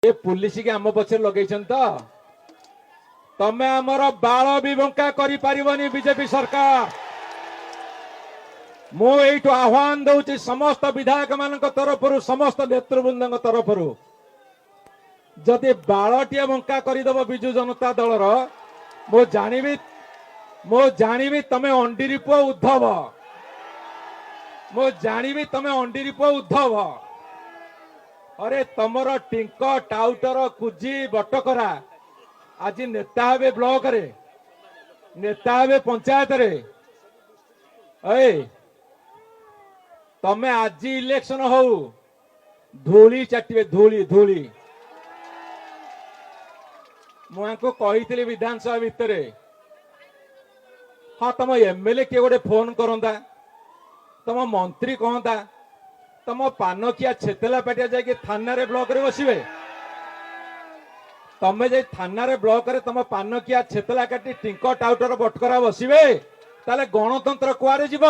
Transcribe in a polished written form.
ए police के आम पछे लगे तमें आमर बाल भी बंका करी पारिबनी बीजेपी सरकार। मुझे आह्वान दूची समस्त विधायक मान तरफ समस्त नेतृवृंद तरफ जदि बालटे बंका करदेव विजु जनता दलर मो जानी तमें अंडीरी पुआ उद्धव मो जानी तमें अंडीरी पुआ उद्धव। अरे तमर टिंक टाउटर कुजी बटकरा आज नेता हे ब्लॉक रे नेता हे पंचायत रे तमें आज इलेक्शन हो धूली चाटे धूली धूली मुझे कही विधानसभा भितर हाँ तुम एमएलए किए गोटे फोन करता तुम मंत्री कहता तुम पान किया छेतला पाटिया जाकि थाना रे ब्लॉक रे बसवे तमें जे थाना रे ब्लॉक रे तुम पान किया छेतला काटी टिंक टाउटर बटकरा बसवे ताले गणतंत्र कुआरे जीव।